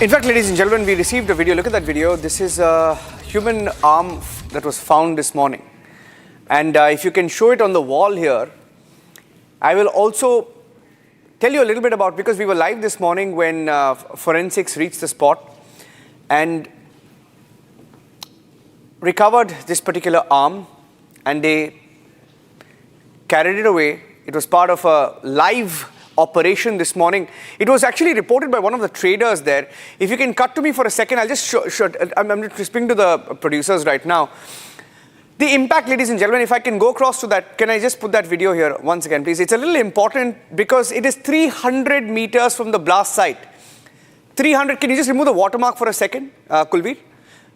In fact, ladies and gentlemen, we received a video. Look at that video. This is a human arm that was found this morning. And if you can show it on the wall here, I will also tell you a little bit about, because we were live this morning when forensics reached the spot and recovered this particular arm, and they carried it away. It was part of a live operation this morning. It was actually reported by one of the traders there. If you can cut to me for a second, I'll just show I'm just speaking to the producers right now. The impact, ladies and gentlemen, if I can go across to that, can I just put that video here once again, please? It's a little important because it is 300 meters from the blast site. 300, can you just remove the watermark for a second, Kulveer?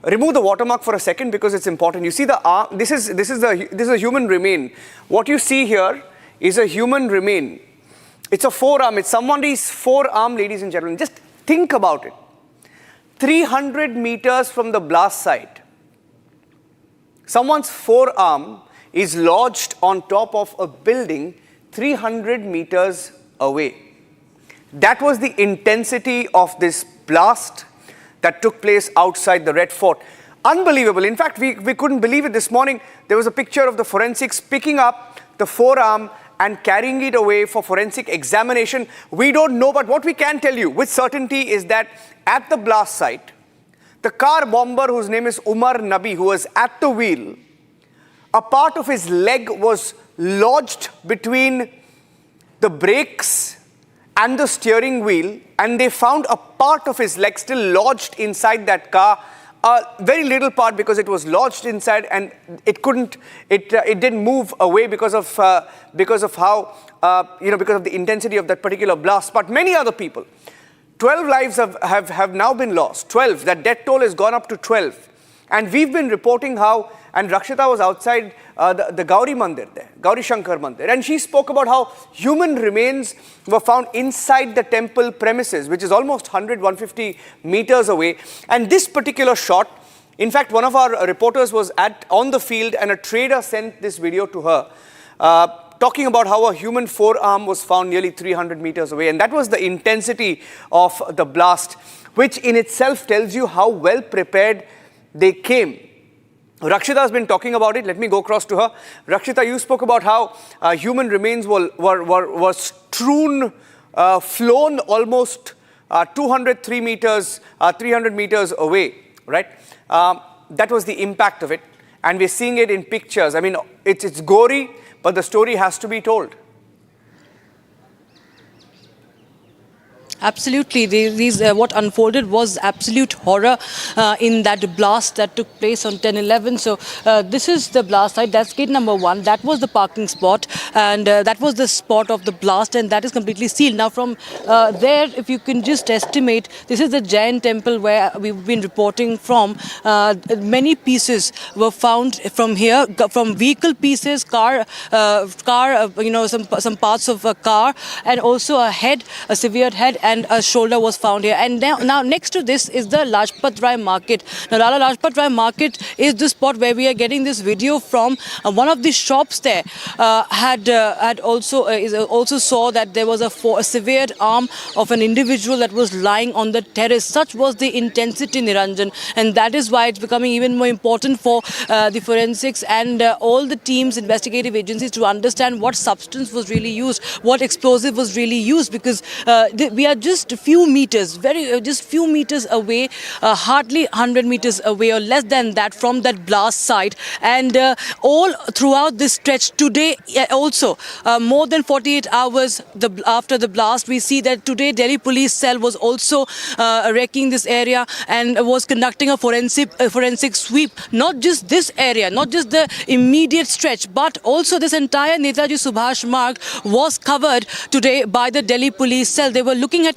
Remove the watermark for a second because it's important. You see the arm, this is a human remain. What you see here is a human remain. It's a forearm. It's somebody's forearm, ladies and gentlemen. Just think about it. 300 meters from the blast site, someone's forearm is lodged on top of a building 300 meters away. That was the intensity of this blast that took place outside the Red Fort. Unbelievable. In fact, we couldn't believe it this morning. There was a picture of the forensics picking up the forearm and carrying it away for forensic examination. We don't know, but what we can tell you with certainty is that at the blast site, the car bomber, whose name is Umar Nabi, who was at the wheel, a part of his leg was lodged between the brakes and the steering wheel, and they found a part of his leg still lodged inside that car. A very little part, because it was lodged inside and it didn't move away because of how, because of the intensity of that particular blast. But many other people, 12 lives have now been lost. 12, that death toll has gone up to 12. And we've been reporting how, and Rakshita was outside the Gauri Mandir there, Gauri Shankar Mandir, and she spoke about how human remains were found inside the temple premises, which is almost 100-150 meters away. And this particular shot, in fact, one of our reporters was on the field, and a trader sent this video to her, talking about how a human forearm was found nearly 300 meters away. And that was the intensity of the blast, which in itself tells you how well prepared they came. Rakshita has been talking about it. Let me go across to her. Rakshita, you spoke about how human remains were strewn, flown almost 300 meters away, right? That was the impact of it. And we're seeing it in pictures. I mean, it's gory, but the story has to be told. Absolutely. What unfolded was absolute horror in that blast that took place on 10/11. So this is the blast site. That's gate number 1. That was the parking spot, and that was the spot of the blast, and that is completely sealed. Now from there, if you can just estimate, this is the Jain temple where we've been reporting from. Many pieces were found from here, from vehicle pieces, some parts of a car, and also a head, a severed head, and a shoulder was found here. And now next to this is the Lajpat Rai market. Now Lala Lajpat Rai market is the spot where we are getting this video from. One of the shops there also saw that there was a severed arm of an individual that was lying on the terrace. Such was the intensity, Niranjan, and that is why it's becoming even more important for the forensics and all the teams, investigative agencies, to understand what substance was really used, what explosive was really used, because we are just a few meters, just few meters away, hardly 100 meters away or less than that from that blast site. And all throughout this stretch today also, more than 48 hours after the blast, we see that today Delhi police cell was also wrecking this area and was conducting a forensic sweep. Not just this area, not just the immediate stretch, but also this entire Netaji Subhash Marg was covered today by the Delhi police cell. They were looking at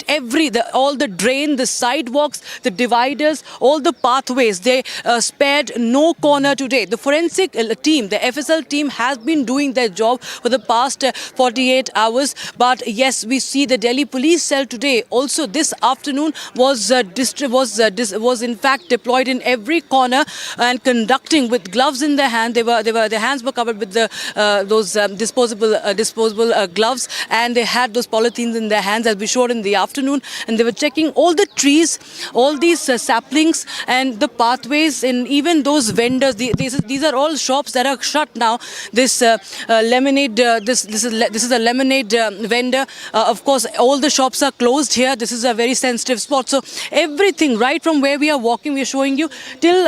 all the drain, the sidewalks, the dividers, all the pathways. They spared no corner today. The forensic team, the FSL team, has been doing their job for the past 48 hours. But yes, we see the Delhi police cell today also this afternoon was in fact deployed in every corner and conducting with gloves in their hand. Their hands were covered with those disposable gloves, and they had those polythenes in their hands, as we showed in the afternoon, and they were checking all the trees, all these saplings and the pathways, and even those vendors. These are all shops that are shut now. This lemonade, this is a lemonade vendor. Of course, all the shops are closed here. This is a very sensitive spot. So everything, right from where we are walking, we are showing you till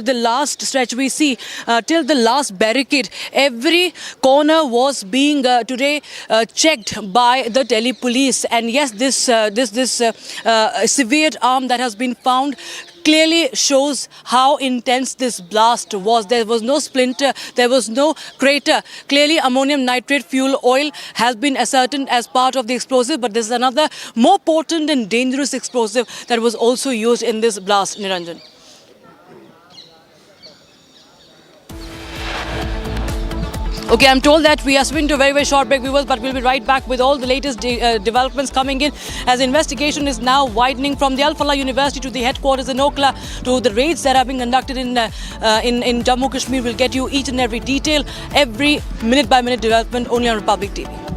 the last stretch we see, till the last barricade. Every corner was being today checked by the Delhi police. And yes, this severed arm that has been found clearly shows how intense this blast was. There was no splinter, there was no crater. Clearly, ammonium nitrate fuel oil has been ascertained as part of the explosive, but this is another more potent and dangerous explosive that was also used in this blast, Niranjan. Okay, I'm told that we are swinging to a very, very short break, viewers, but we'll be right back with all the latest developments coming in as investigation is now widening from the Al Falah University to the headquarters in Okla to the raids that are being conducted in Jammu Kashmir. We'll get you each and every detail, every minute-by-minute development only on Republic TV.